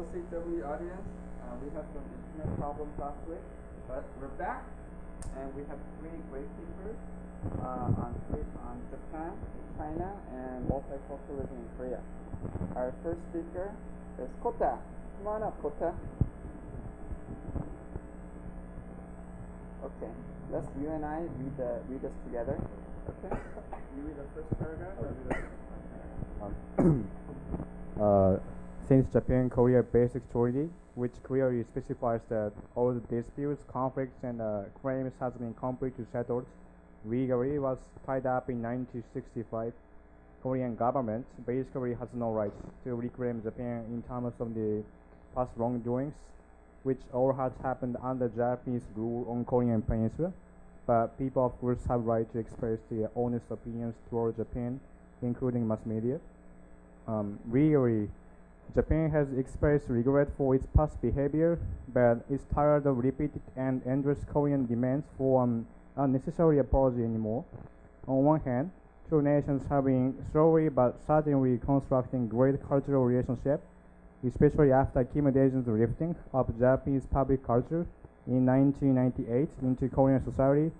OCW audience. We have some internet problems last week, but we're back, and we have three great speakers on Japan, China, and multiculturalism in Korea. Our first speaker is Kota. Come on up, Kota. Okay, let's you and I read this together. Okay, you read the first paragraph. Or read the Since Japan-Korea Basic Treaty, which clearly specifies that all the disputes, conflicts, and claims has been completely settled, legally was tied up in 1965, Korean government basically has no rights to reclaim Japan in terms of the past wrongdoings, which all has happened under Japanese rule on Korean Peninsula. But people, of course, have right to express their honest opinions toward Japan, including mass media. Legally, Japan has expressed regret for its past behavior, but is tired of repeated and endless Korean demands for unnecessary apology anymore. On one hand, two nations have been slowly but certainly constructing great cultural relationship, especially after Kim Dae-jun's lifting of Japanese public culture in 1998 into Korean society,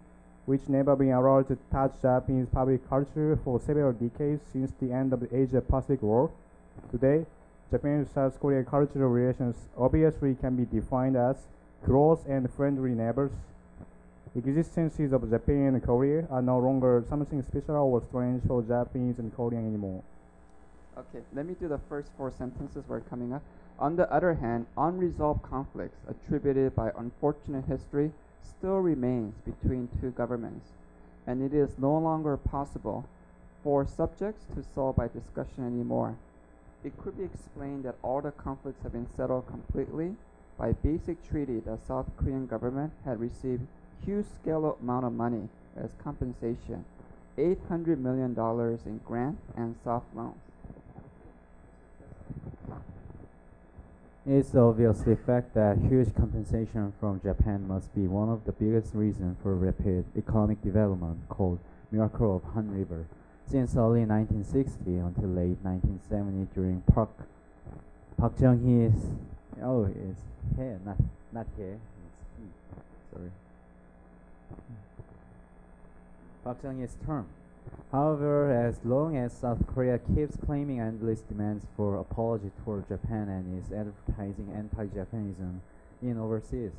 which never been allowed to touch Japanese public culture for several decades since the end of the Asia-Pacific War. Today, Japan-South Korea cultural relations obviously can be defined as close and friendly neighbors. Existences of Japan and Korea are no longer something special or strange for Japanese and Korean anymore. Okay, let me do the first four sentences where coming up. On the other hand, unresolved conflicts attributed by unfortunate history still remains between two governments, and it is no longer possible for subjects to solve by discussion anymore. It could be explained that all the conflicts have been settled completely by basic treaty. The South Korean government had received huge scale amount of money as compensation, $800 million in grant and soft loans. It's obviously fact that huge compensation from Japan must be one of the biggest reasons for rapid economic development called Miracle of Han River. Since early 1960 until late 1970 during Park Chung-hee's it's here, not here, it's he. Sorry. Park Chung-hee's term. However, as long as South Korea keeps claiming endless demands for apology toward Japan and is advertising anti-Japanism in overseas,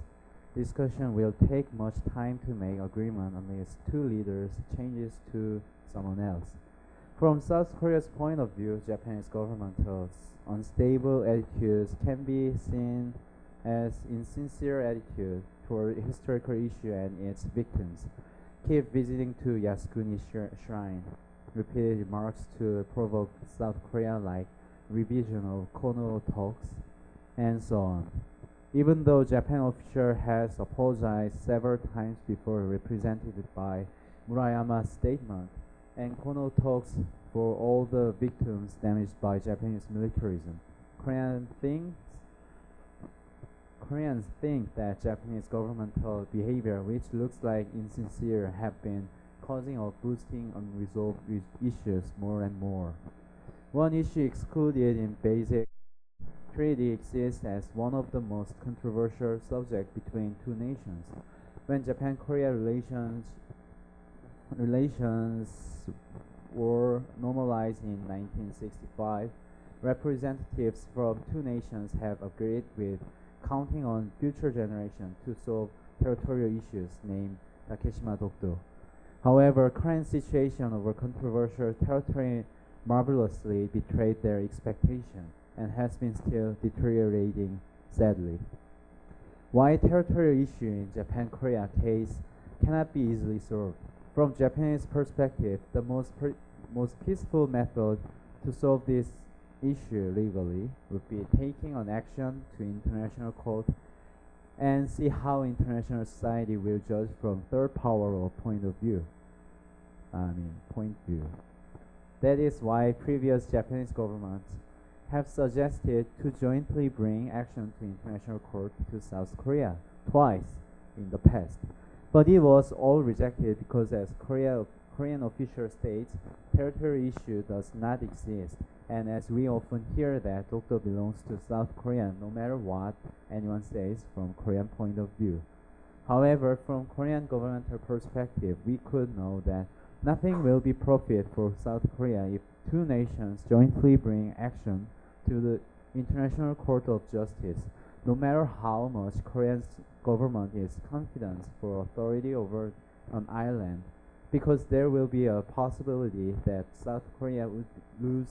discussion will take much time to make agreement unless two leaders changes to someone else. From South Korea's point of view, Japanese government's unstable attitudes can be seen as insincere attitude toward historical issue and its victims. Keep visiting to Yasukuni Shrine, repeated remarks to provoke South Korea like revision of Kono talks, and so on. Even though Japan official has apologized several times before represented by Murayama's statement, and Kono talks for all the victims damaged by Japanese militarism, Koreans think that Japanese governmental behavior, which looks like insincere, have been causing or boosting unresolved issues more and more. One issue excluded in basic treaty exists as one of the most controversial subjects between two nations. When Japan-Korea relations were normalized in 1965, representatives from two nations have agreed with counting on future generations to solve territorial issues named Takeshima Dokdo. However, current situation over controversial territory marvelously betrayed their expectation and has been still deteriorating sadly. Why territorial issue in Japan-Korea case cannot be easily solved? From Japanese perspective, the most peaceful method to solve this issue legally would be taking an action to international court and see how international society will judge from third power or point view. That is why previous Japanese governments have suggested to jointly bring action to international court to South Korea twice in the past. But it was all rejected because as Korean official states, territorial issue does not exist And as we often hear that Dokdo belongs to South Korea, no matter what anyone says from Korean point of view. However, from Korean governmental perspective, we could know that nothing will be profit for South Korea if two nations jointly bring action to the International Court of Justice, no matter how much Korean government is confident for authority over an island, because there will be a possibility that South Korea would lose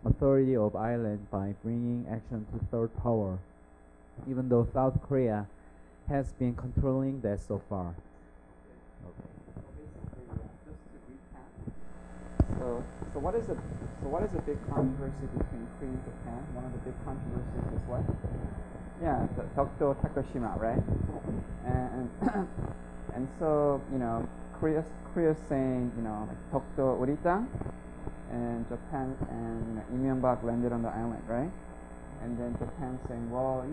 authority of island by bringing action to third power, even though South Korea has been controlling that so far. Okay. Just to recap. So what is the big controversy between Korea and Japan? One of the big controversies is what? Yeah, the Dokdo Takashima, right? And and so Korea's saying like Dokdo 우리 땅, and Japan and Lee Myung-bak landed on the island, right? And then Japan saying, well,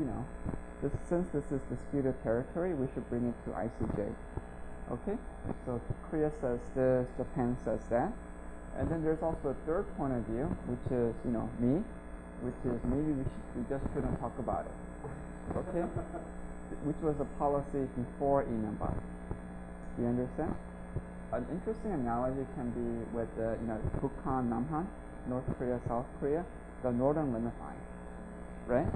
since this is disputed territory, we should bring it to ICJ. Okay? So Korea says this, Japan says that. And then there's also a third point of view, which is, me, which is maybe we just shouldn't talk about it. Okay? Which was a policy before Lee Myung-bak. Do you understand? An interesting analogy can be with Bukhan, Namhan, North Korea, South Korea, the northern limit line, right?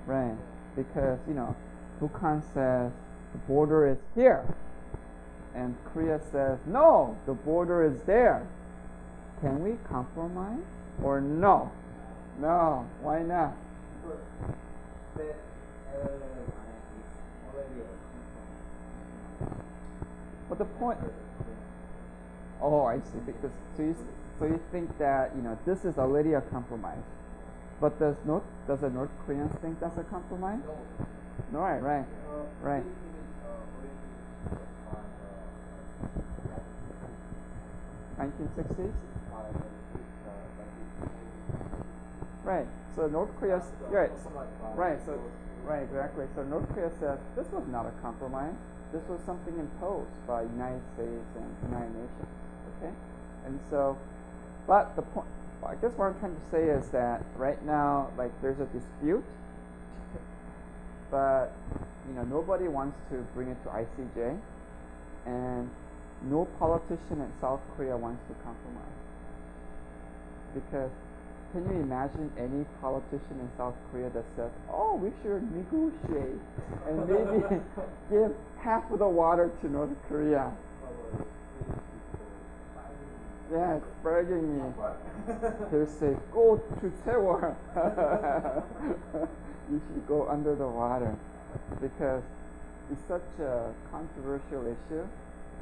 Right, because Bukhan says the border is here, and Korea says no, the border is there. Can we compromise or no? No, why not? But the point. Oh, I see. Because so you think that this is already a compromise, but does the North Koreans think that's a compromise? No. Right. 1960s. Right. So North Korea. Right. So exactly. So North Korea says this was not a compromise. This was something imposed by United States and United Nations. Okay, and so, but the point, I guess what I'm trying to say is that right now, like, there's a dispute, but nobody wants to bring it to ICJ, and no politician in South Korea wants to compromise, because can you imagine any politician in South Korea that says, oh, we should negotiate and maybe give half of the water to North Korea? Yeah, it's begging me. They'll say, go to Sewol. You should go under the water, because it's such a controversial issue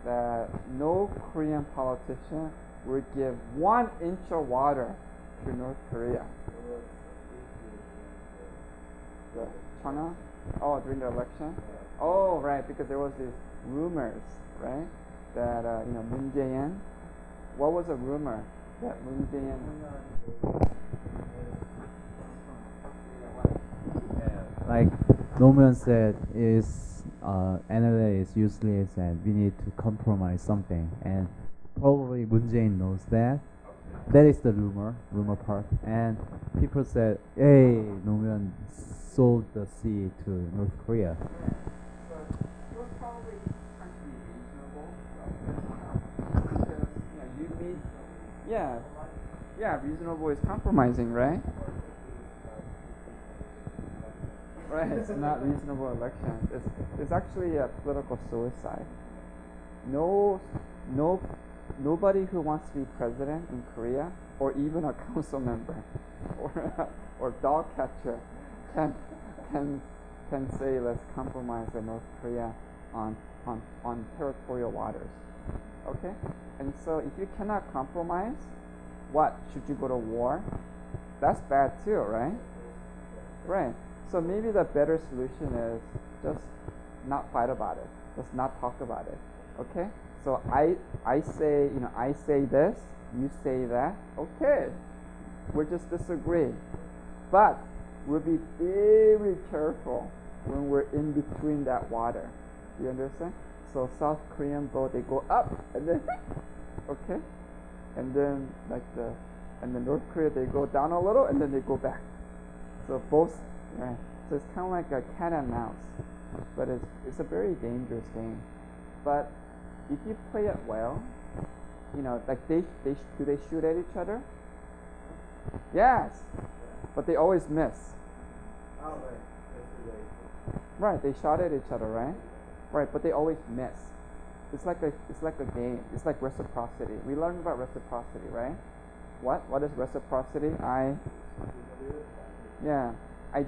that no Korean politician would give 1 inch of water to North Korea. The China? Oh, during the election? Oh, right, because there was these rumors, right, that Moon Jae-in. What was a rumor that Moon Jae-in? Like Noman said, analysts usually said we need to compromise something, and probably Moon Jae-in knows that. That is the rumor part. And people said, hey, Noman sold the sea to North Korea. So it was probably trying to be reasonable, because you meet, reasonable is compromising, right? Right, it's not reasonable election. It's actually a political suicide. Nobody who wants to be president in Korea, or even a council member, or dog catcher, can say let's compromise with North Korea on territorial waters. Okay, and so if you cannot compromise, what should you go to war? That's bad too, right? Right. So maybe the better solution is just not fight about it. Just not talk about it. Okay? So I say this, you say that. Okay. We'll just disagree. But we'll be very careful when we're in between that water. You understand? So South Korean boat, they go up and then okay? And then like the and then North Korea, they go down a little and then they go back. So both, right? So it's kind of like a cat and mouse, but it's a very dangerous game. But if you play it well, you know, like do they shoot at each other? Yes, but they always miss. Oh, right. Right, they shot at each other, right? Right, but they always miss. It's like a game. It's like reciprocity. We learned about reciprocity, right? What is reciprocity? I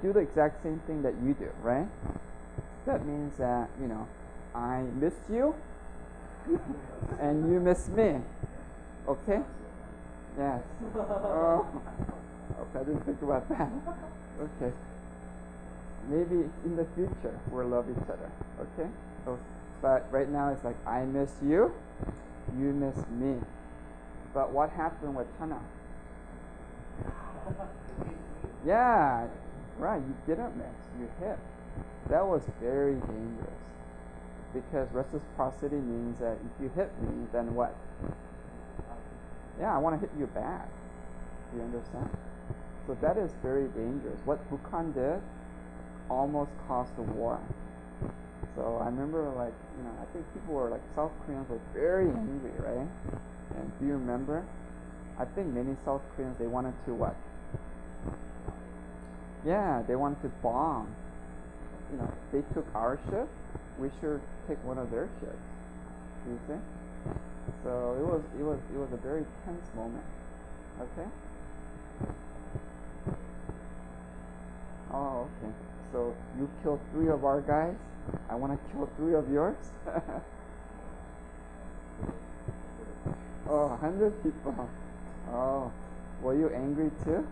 do the exact same thing that you do, right? That means that, you know, I miss you and you miss me. Okay? Yes. Oh, okay, I didn't think about that. Okay. Maybe in the future we'll love each other. Okay? So, but right now it's like I miss you, you miss me. But what happened with Chana? Yeah, right, you didn't miss, you hit. That was very dangerous. Because reciprocity means that if you hit me, then what? Yeah, I want to hit you back. Do you understand? So that is very dangerous. What Bukhan did almost caused a war. So I remember, like, you know, I think people were like, South Koreans were very angry, right? And do you remember? I think many South Koreans, they wanted to what? Yeah, they wanted to bomb. You know, they took our ship, we should take one of their ships. Do you see? So it was a very tense moment. Okay? Oh, okay. So you killed 3 of our guys. I want to kill 3 of yours. Oh, 100 people. Oh, were you angry too?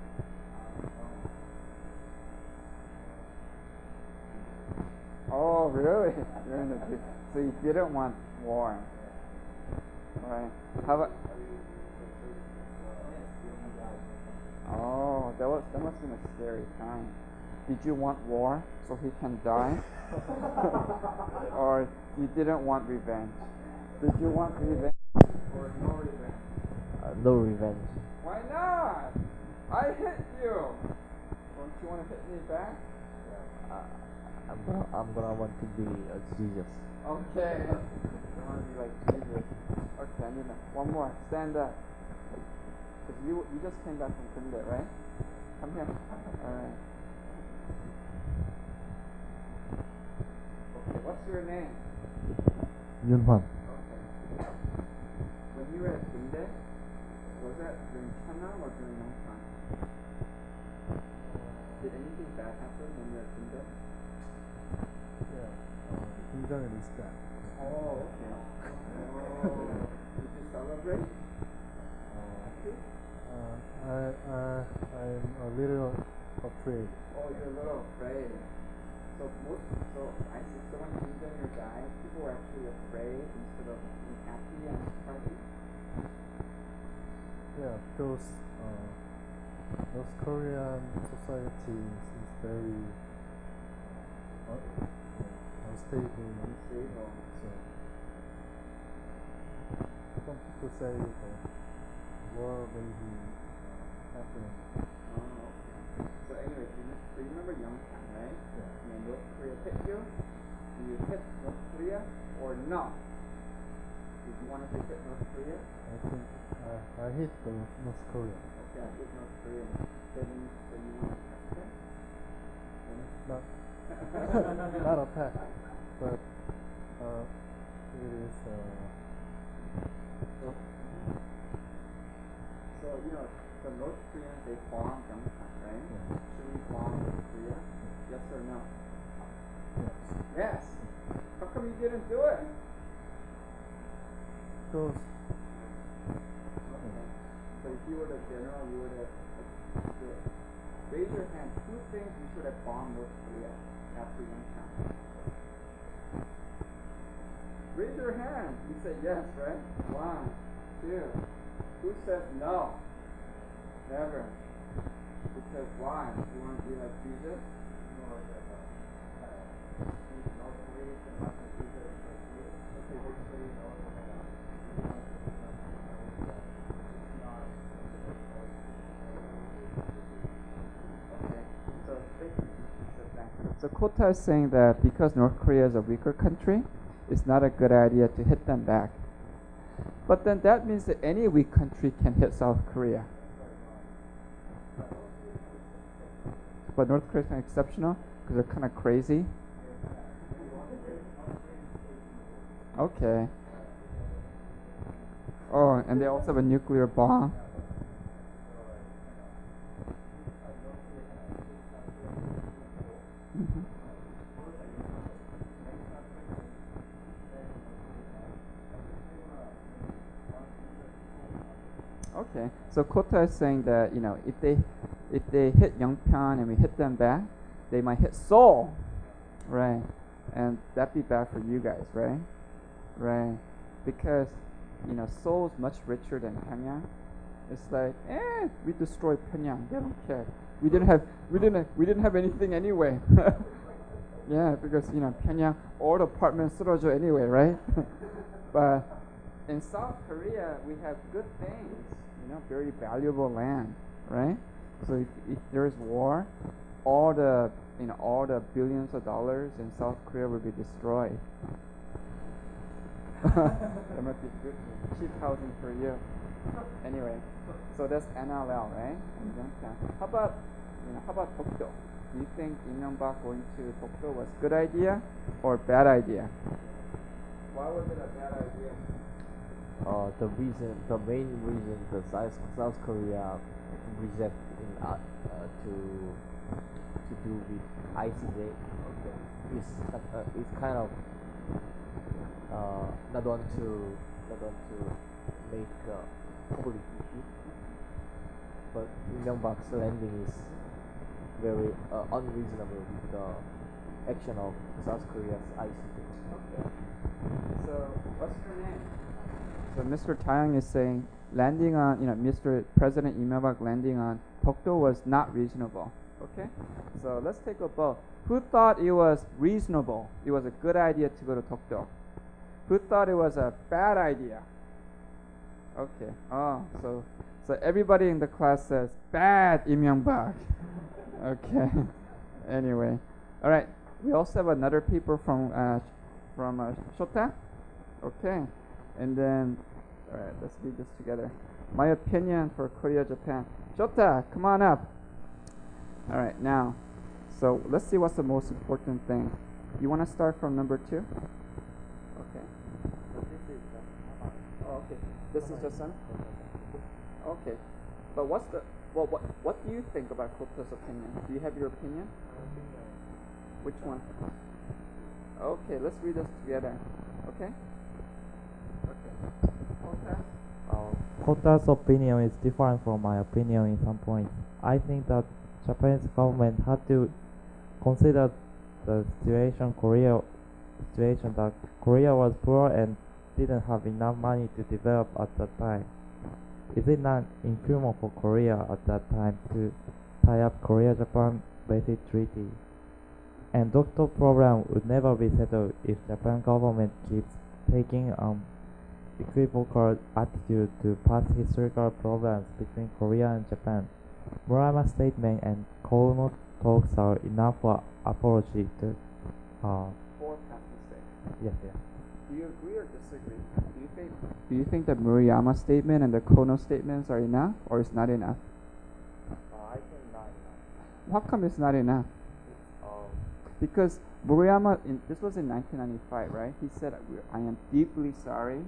Oh, really? You're in the so you didn't want war, right? How about? Oh, that must have been a scary time. Did you want war so he can die, or you didn't want revenge? Did you want revenge or no revenge? No revenge. Why not? I hit you. Don't you want to hit me back? I'm gonna want to be Jesus. Okay. You want to be like Jesus. Okay, I need one more. Stand up. Because you just came back from Kunde, right? Come here. Alright. Okay, what's your name? Yunhwan. Okay. When you were at Kunde, was that during Chana or during Yongsan? Did anything bad happen when you were at Kunde? 굉장히 리스크. Oh, okay. Oh, did you celebrate? I'm a little afraid. Oh, you're a little afraid. So when you died, people were actually afraid instead of being happy and party. Yeah, because North Korean society is very unstable. Unstable. So some people say war may be happening. Oh, okay. So anyway, so you remember Yongsan, right? Yeah. When North Korea hit you, do you hit North Korea or no? Did you want to hit North Korea? I think I hit North Korea. Okay, I hit North Korea. That means that you want to attack them? Not not attack, but it is. So, you know, the North Koreans, they bombed Yongsan, right? Yeah. Should we bomb North Korea? Yes or no? Yes. Yes. How come you didn't do it? Because Okay. So if you were the general, you would have do it. Raise your hand. Who thinks you should have bombed North Korea after Yongsan? Raise your hand. You said yes, right? 1, 2. Who says no? Never. Because why? You want to be like Jesus? So Kota is saying that because North Korea is a weaker country, it's not a good idea to hit them back. But then that means that any weak country can hit South Korea. But North Korea is kind of exceptional because they're kind of crazy. Okay. Oh, and they also have a nuclear bomb. Mhm. Okay, so Kota is saying that if they hit Yongpyeong and we hit them back, they might hit Seoul, right? And that'd be bad for you guys, right? Right, because Seoul is much richer than Pyongyang. It's like, we destroyed Pyongyang. They don't care. We didn't have anything anyway. Yeah, because Pyongyang, all the apartments 쓰러져 anyway, right? But in South Korea, we have good things, very valuable land, right? So if there's war, all the billions of dollars in South Korea will be destroyed. That must be good, cheap housing for you. Anyway, so that's NLL, right? How about Dokdo? Do you think Lee Myung-bak going to Dokdo was good idea or bad idea? Why was it a bad idea? The main reason the South Korea reject to do with ICJ is kind of not want to make public issue, but Lee Myung-bak's landing is very unreasonable with the action of South Korea's ICJ. Okay. So what's your name? So Mr. Taeyong is saying landing on, Mr. President Lee Myung-bak landing on Dokdo was not reasonable. Okay? So let's take a vote. Who thought it was reasonable? It was a good idea to go to Dokdo. Who thought it was a bad idea? Okay. Oh, so everybody in the class says bad Lee Myung-bak. Okay. Anyway, all right. We also have another paper from Shota. Okay. And then, all right, let's read this together. My opinion for Korea, Japan. Shota, come on up. All right, now, so let's see what's the most important thing. You want to start from number 2? Okay. Okay. This is just son? Okay. But what do you think about Kota's opinion? Do you have your opinion? Which one? Okay, let's read this together. Okay? Kota's opinion is different from my opinion in some points. I think that Japanese government had to consider the situation that Korea was poor and didn't have enough money to develop at that time. Is it not inhuman for Korea at that time to tie up Korea-Japan basic treaty? And Dokdo problem would never be settled if Japan government keeps taking equivocal attitude to past historical problems between Korea and Japan. Murayama's statement and Kono talks are enough for apology to For past mistakes. yes. Do you agree or disagree? Do you think the Murayama statement and the Kono statements are enough or it's not enough? I think not enough. How come it's not enough? Because Murayama, this was in 1995, right? He said, "I am deeply sorry,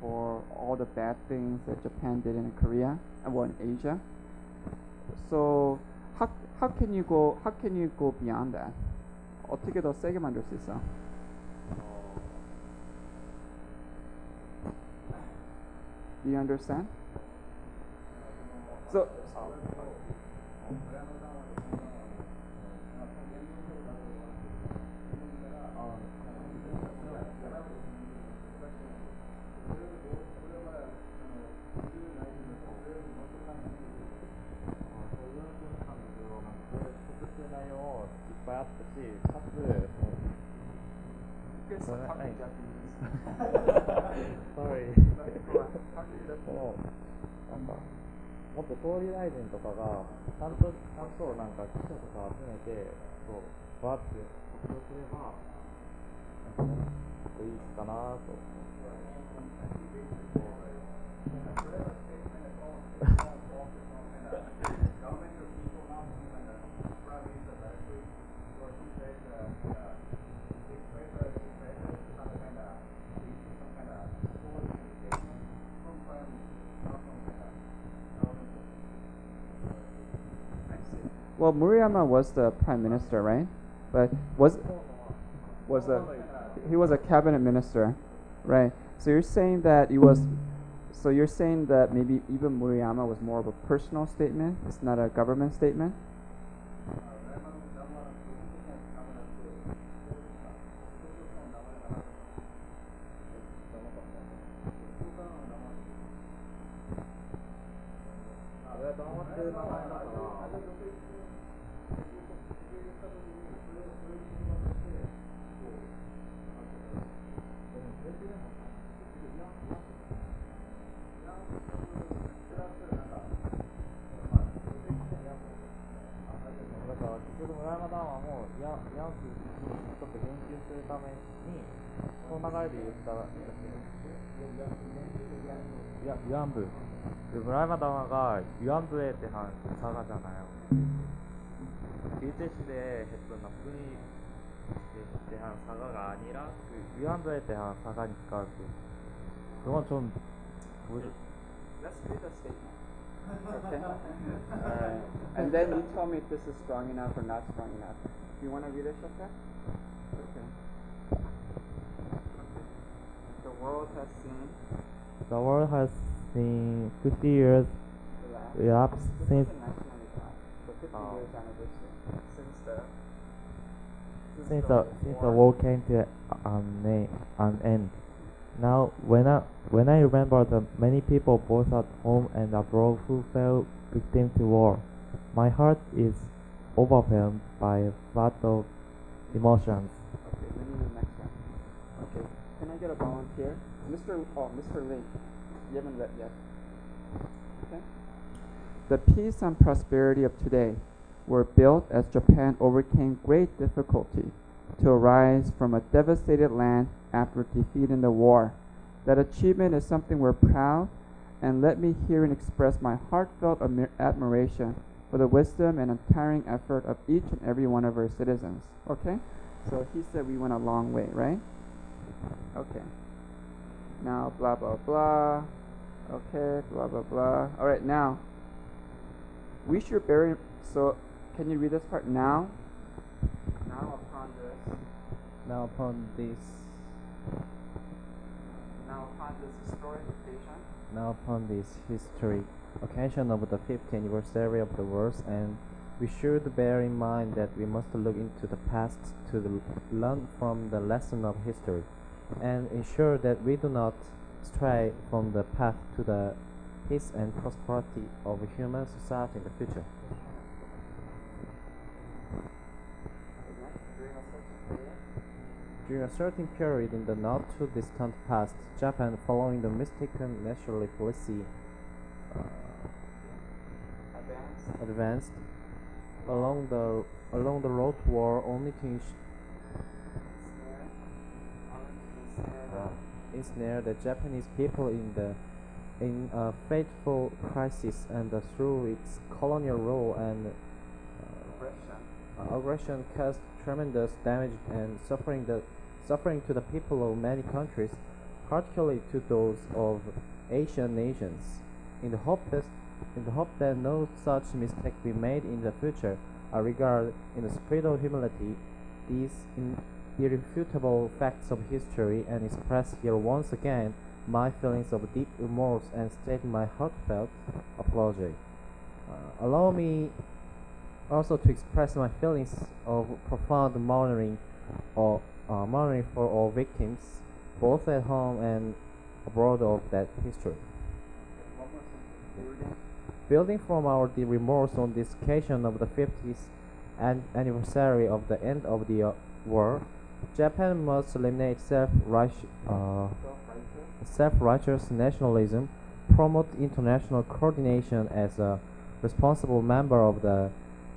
for all the bad things that Japan did in Korea, in Asia." So how can you go beyond that? 어떻게 더 세게 만들 수 있어? Do you understand? So Sorry. なんかもっと総理大臣とかがちゃんとなんか記者とか集めてどうすればいいかなと。Well, Murayama was the prime minister, right? But he was a cabinet minister, right? So you're saying that maybe even Murayama was more of a personal statement. It's not a government statement. 위안부. 문화마당화가 위안부에 대한 사과잖아요. 일제시대에 했던 나쁜에 대한 사과가 아니라 그 위안부에 대한 사과니까 그건 좀 Let's read the statement. Okay. Alright. And then you tell me if this is strong enough or not strong enough. Do you want to read it, Shaka? Okay. The world has seen 50 years elapsed since 1995. So 50 years anniversary since the war came to an end. Now, when I remember the many people both at home and abroad who fell victim to war, my heart is overwhelmed by a flood of emotions. Okay, let me read the next one. Okay, can I get a volunteer? Mr. Lee, you haven't read yet. Okay. The peace and prosperity of today were built as Japan overcame great difficulty to arise from a devastated land after defeat in the war. That achievement is something we're proud, and let me here and express my heartfelt admiration for the wisdom and untiring effort of each and every one of our citizens. Okay? So he said we went a long way, right? Okay. Now, blah, blah, blah. Okay, blah, blah, blah. Alright, now, we should bear, so, can you read this part? Now upon this historic occasion of the 50th anniversary of the war, and we should bear in mind that we must look into the past to learn from the lesson of history, and ensure that we do not stray from the path to the peace and prosperity of human society in the future. During a certain period in the not too distant past, Japan, following the mistaken national policy, advanced along the road to war, only to ensnare the Japanese people in a fateful crisis, and through its colonial rule and aggression caused tremendous damage and suffering to the people of many countries, particularly to those of Asian nations. In the hope that no such mistake be made in the future, I regard, in the spirit of humility, these irrefutable facts of history, and express here once again my feelings of deep remorse and state my heartfelt apology. Allow me also to express my feelings of profound mourning for all victims, both at home and abroad of that history. Building from our deep remorse on this occasion of the 50th anniversary of the end of the war, Japan must eliminate self-righteous nationalism, promote international coordination as a responsible member of the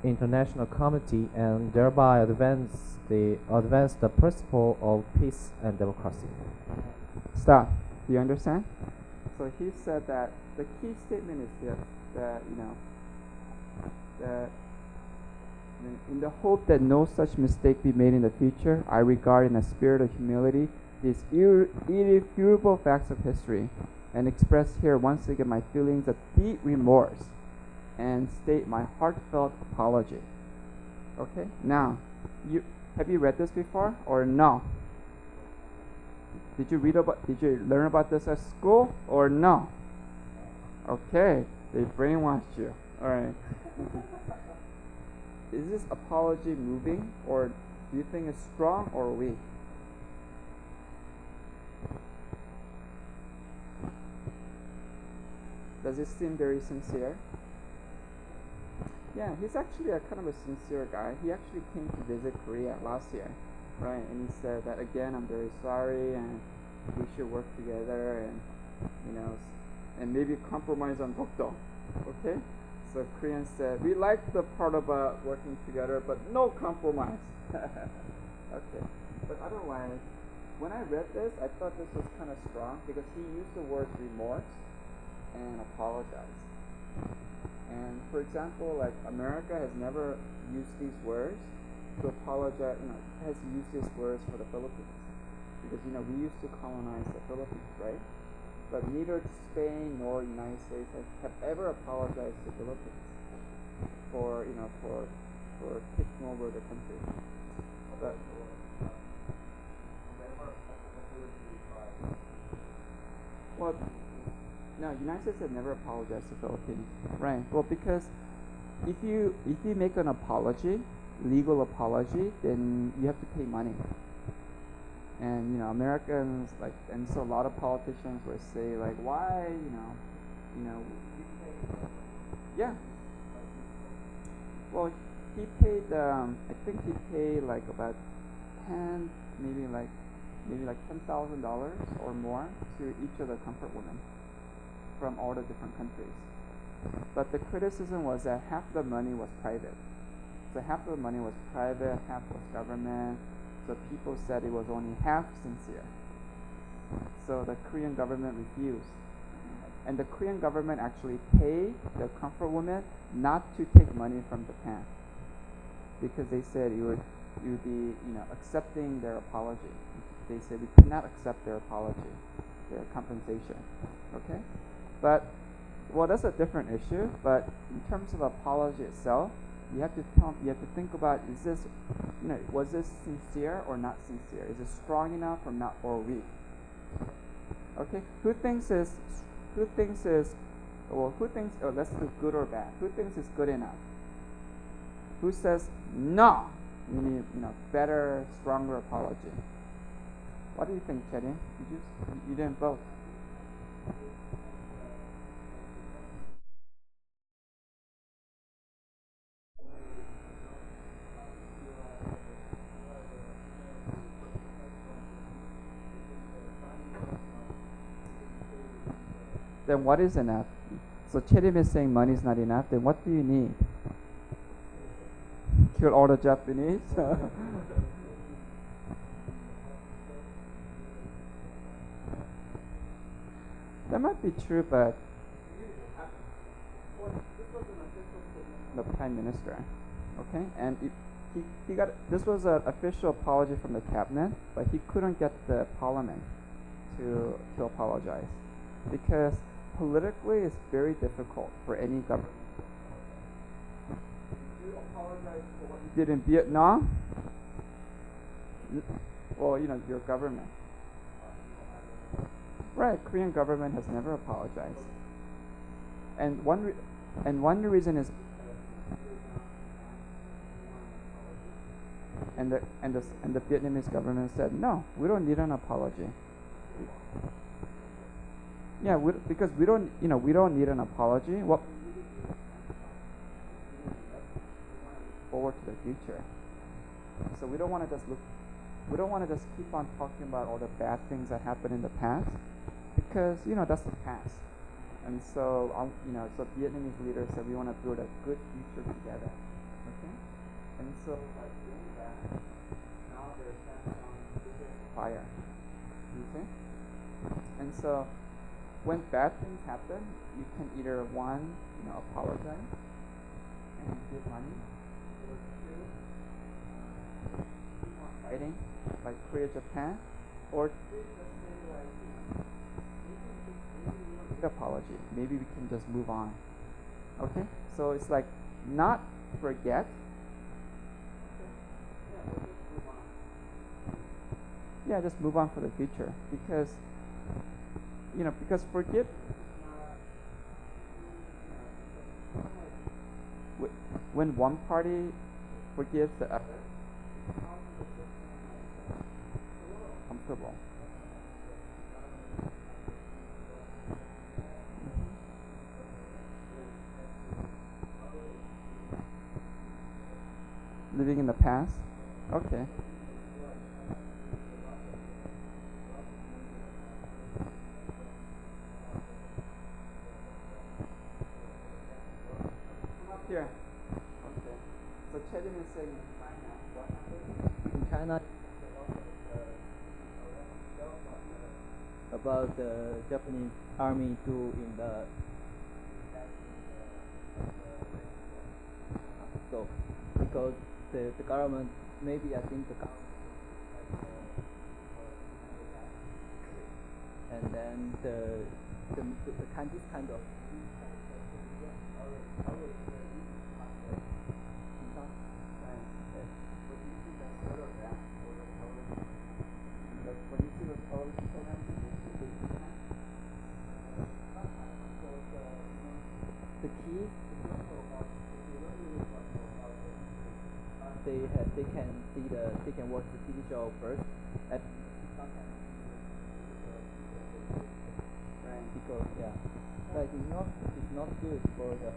international community and thereby advance the principle of peace and democracy. Stop. Do you understand? So he said that the key statement is this, that, that in the hope that no such mistake be made in the future, I regard in a spirit of humility these irrefutable facts of history, and express here once again my feelings of deep remorse and state my heartfelt apology. Okay? Now, have you read this before or no? Did you learn about this at school or no? Okay, they brainwashed you. All right. Is this apology moving, or do you think it's strong or weak? Does it seem very sincere? Yeah, he's actually a kind of a sincere guy. He actually came to visit Korea last year, right? And he said that, again, I'm very sorry, and we should work together, and and maybe compromise on Dokdo. Okay? So Koreans said, we like the part about working together, but no compromise. Okay. But otherwise, when I read this, I thought this was kind of strong because he used the words remorse and apologize. And for example, like America has never used these words to apologize, has used these words for the Philippines. Because, we used to colonize the Philippines, right? But neither Spain nor United States have ever apologized to the Philippines for, for taking over the country. But well, no, United States have never apologized to the Philippines, right? Well, because if you make an apology, legal apology, then you have to pay money. And Americans and so a lot of politicians would say why, yeah. Well, he paid, I think he paid about 10, maybe $10,000 or more to each of the comfort women from all the different countries. But the criticism was that half the money was private. So half the money was private, half was government. So people said it was only half sincere. So the Korean government refused. And the Korean government actually paid the comfort women not to take money from Japan, because they said you would be accepting their apology. They said we could not accept their apology, their compensation. Okay? But that's a different issue. But in terms of apology itself, you have to think about, is this, was this sincere or not sincere? Is it strong enough or not, or weak? Okay, let's do good or bad. Who thinks it's good enough? Who says no? We need better, stronger apology. What do you think, Chedin? You didn't vote. Then what is enough? So Cherim is saying money is not enough. Then what do you need? Kill all the Japanese? That might be true, but the Prime Minister, okay, and he got, this was an official apology from the cabinet, but he couldn't get the Parliament to apologize, because politically it's very difficult for any government. Did you apologize for what you did in Vietnam? Well, your government. Right, Korean government has never apologized. And one reason is and the Vietnamese government said, no, we don't need an apology. Yeah, because we don't need an apology. Well, forward to the future. So we don't want to just keep on talking about all the bad things that happened in the past, because that's the past. And so so Vietnamese leaders said we want to build a good future together. And so by doing that, now there's some bigger fire. You see? And so when bad things happen, you can either one, apologize and give money, or two, keep on fighting, like Korea, Japan, or three, just say like, maybe we don't need apology. Maybe we can just move on. Okay? So it's like not forget. Yeah, just move on for the future, because forgive when one party forgives the other, it's a little uncomfortable. Living in the past? Okay. Here. Okay. So Chedin is saying in China, what happened? In China, about the Japanese army do in the so because the government, maybe I think the government, and then the kind, this kind of the key, they can watch the TV show first at right, because like it's not good for the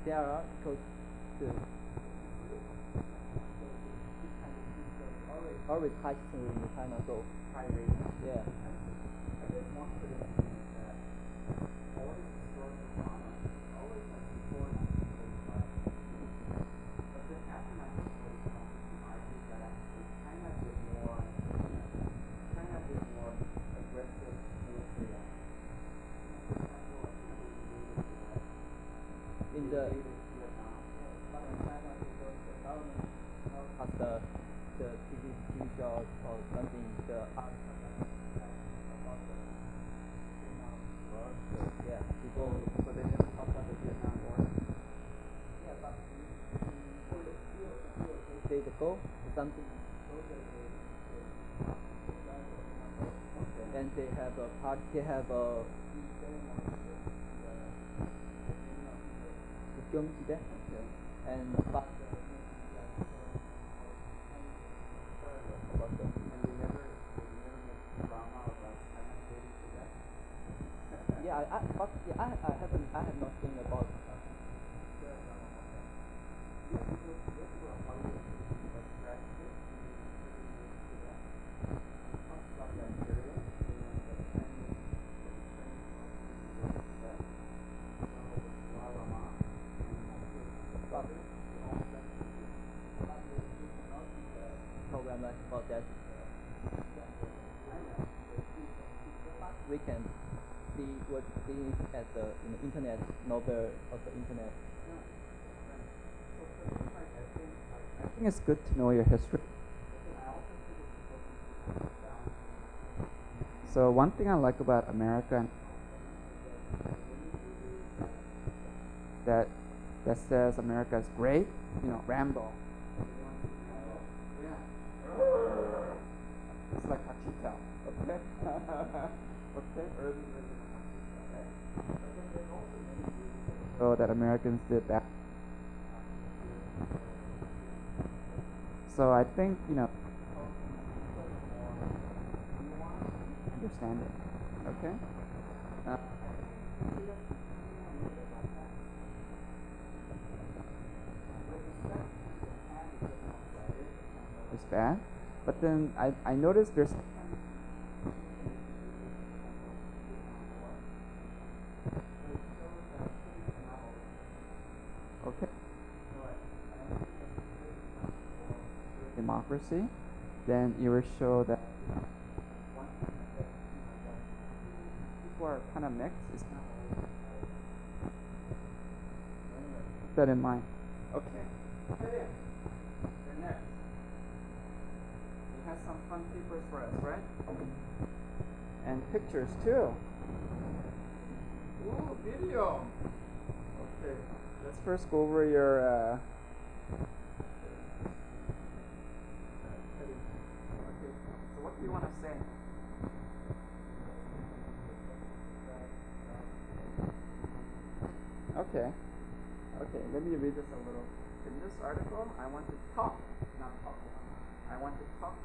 there are, because the always high school in China, so high rating. yeah. I guess one criticism is that all this historical drama is always like before 1945. But then after 1945, I think that actually China did more aggressive military action. For example, like, we invaded Iraq. In the Vietnam. but in China, because the government has the TV shows or something, the art about the Vietnam War. So, yeah, people. So they never talk about the Vietnam War. Yeah, but a few days ago, something. And they have a part. They have a. And but about the. And they never make drama about China invading Tibet. Yeah, I have not seen about. Program like about that. We can see what things at the internet, novel of the internet. I think it's good to know your history. So one thing I like about America and that says America is great, Rambo. It's like Hachita, okay? Okay, early version of Hachita, okay? But then there's also many movies that that Americans did that. So I think, understanding, okay? It's bad, but then I noticed there's democracy, then it will show that one thing that, people are kind of mixed. It's not always anyway, keep that in mind. Okay. You're next. You have some fun papers for us, right? And pictures too. Ooh, video. Okay, let's first go over your heading. Okay, so what do you want to say? Okay, let me read this a little. In this article, I want to talk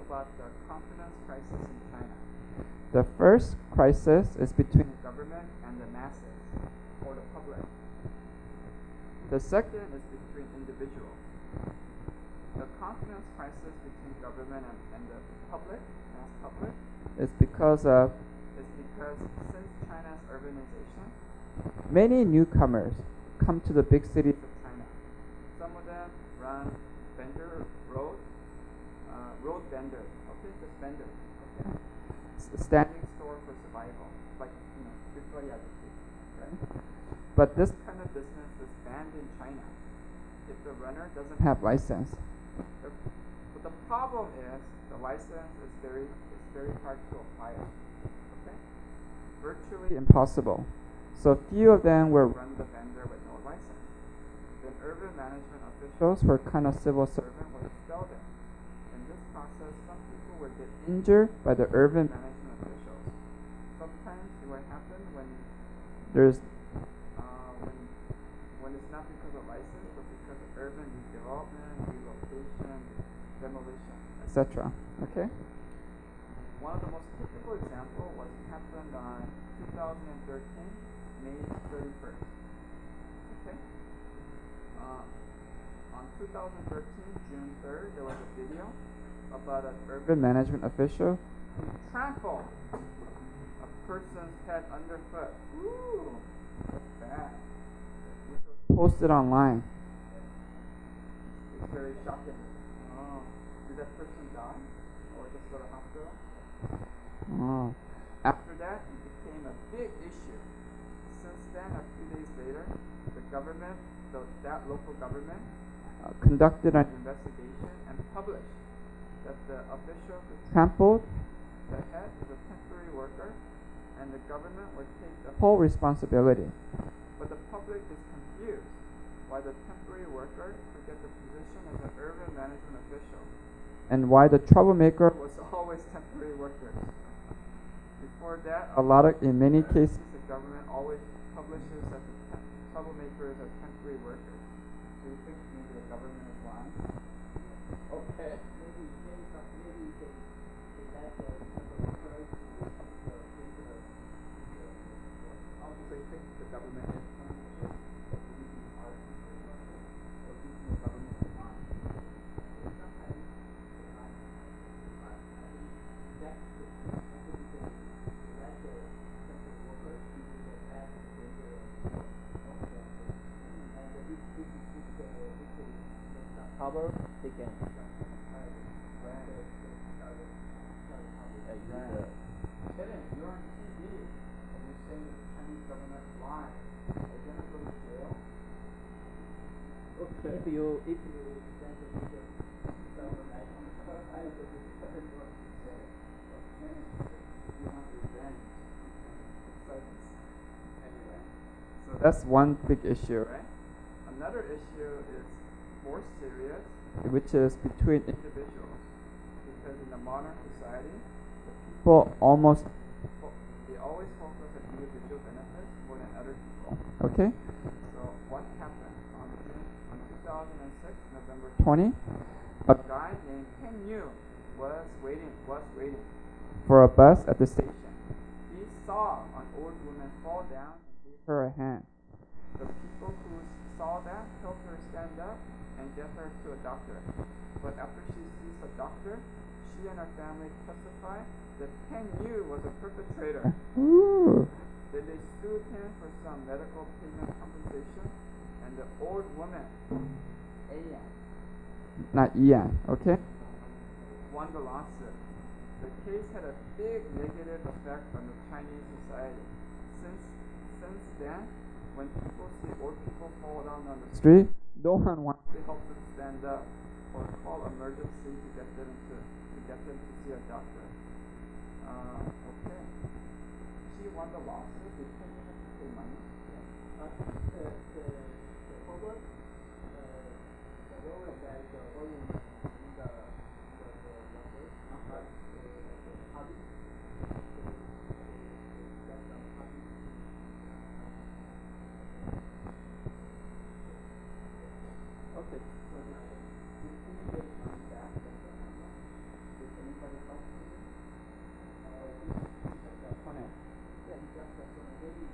about the confidence crisis in China. The first crisis is between the government and the masses, or the public. The second is between individuals. The confidence crisis between government and the public, mass public, is because since China's urbanization, many newcomers come to the big cities of China. Some of them run road vendor, okay, just vendor, okay, standing store for survival, like Victoria, right? But this kind of business is banned in China if the runner doesn't have license. But the problem is the license is very hard to apply. Okay, virtually impossible. So few of them will run the vendor with no license. Then urban management officials who are kind of civil servant will expel them. In this process, some people will get injured by the urban management officials. Sometimes it will happen when there's when it's not because of license, but because of urban redevelopment, relocation, demolition, etc. Okay. One of the most typical example was happened on 2013. May 31st. Okay. On 2013, June 3rd, there was a video about an urban management official who trampled a person's head underfoot. Ooh, that's bad. Which was posted online. It's very shocking. Oh, did that person die or just go to hospital? Oh. After that, it became a big issue. Since then, a few days later, the government, that local government, conducted an investigation and published that the official who trampled the head is a temporary worker, and the government would take the whole responsibility. But the public is confused why the temporary worker could get the position as an urban management official, and why the troublemaker was always temporary workers. Before that, in many cases, the government always publishes that the troublemakers are temporary workers. Do you think maybe the government is lying? Okay. Maybe you can let the workers Also, you think the government is lying? Or do you think the government is lying? sometimes cover, they can Kidding, you're on TV and you're saying that the Chinese government is lying. Are you gonna go to jail? Okay. if you send the video Anyway, so that's one big issue, right? Another issue is more serious, which is between individuals. Because in the modern society, the people always focus on individual benefits more than other people. Okay? So what happened on 2006, November 20? A guy named Ken Yu was waiting for a bus at the station. He saw an old woman fall down and gave her a hand. The people who saw that helped her stand up and get her to a doctor. But after she sees a doctor, she and her family testify that Ken Yu was a perpetrator. Ooh. Then they sued him for some medical payment compensation, and the old woman, Ayan, not Ian, okay, won the lawsuit. The case had a big negative effect on the Chinese society. Since then, when people see old people fall down on the street, no one wants to help them stand up or call emergency to get them to see a doctor. Okay. She won the lawsuit. Did she have to pay money? The public, the role of that volume in the numbers, but hobby, get some hobby. Okay. So did he get money back from the money? Did anybody help him? Yeah, he just maybe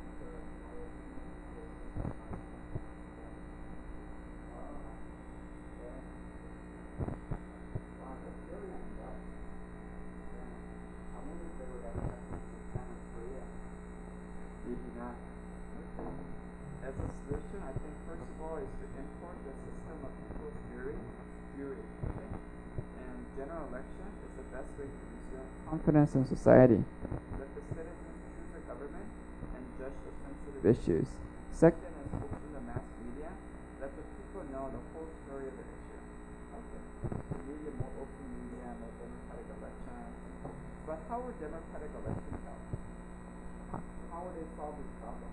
Maybe not. As a solution, I think first of all is to import the system of people's jury, okay? And general election is the best way to resume confidence in society. Let the citizens choose a government and judge the sensitive issues. Second is open the mass media. Let the people know the whole story of the issue. Okay. Media, more open media, more democratic elections. But how would democratic elections help? How would they solve this problem?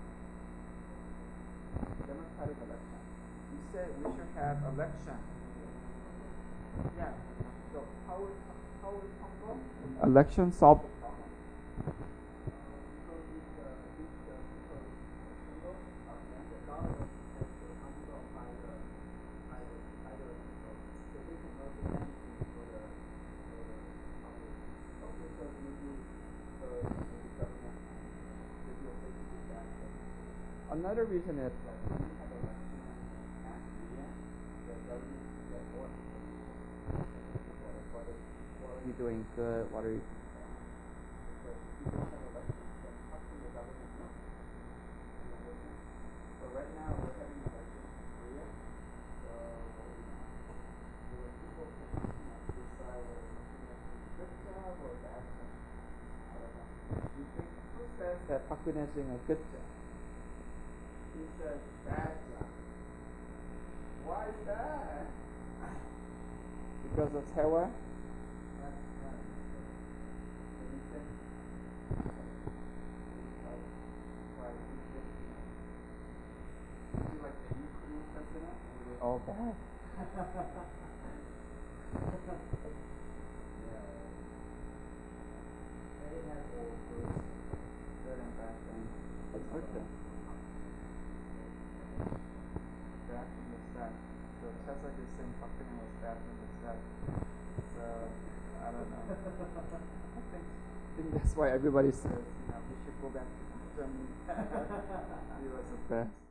Democratic election. You said we should have election. Yeah. So how would Congo election solve the problem? Another reason is that when you have election and mass media, the government can get more information. What are you doing good? What are you doing bad? Because if you don't have elections, then how can the government know? So right now we're having elections in Korea. So when people can decide whether something is a good job or a bad job. I don't know. You think who says that Park Geun-hye is doing a good job? He says bad job. Why is that? Because of Sewa? All bad. It has all good and bad things. Okay. Bad from the start. So Chesak is saying Park Geun-hye was bad from the start. So I don't know. I think that's why everybody says, we should go back to Germany. He was the best.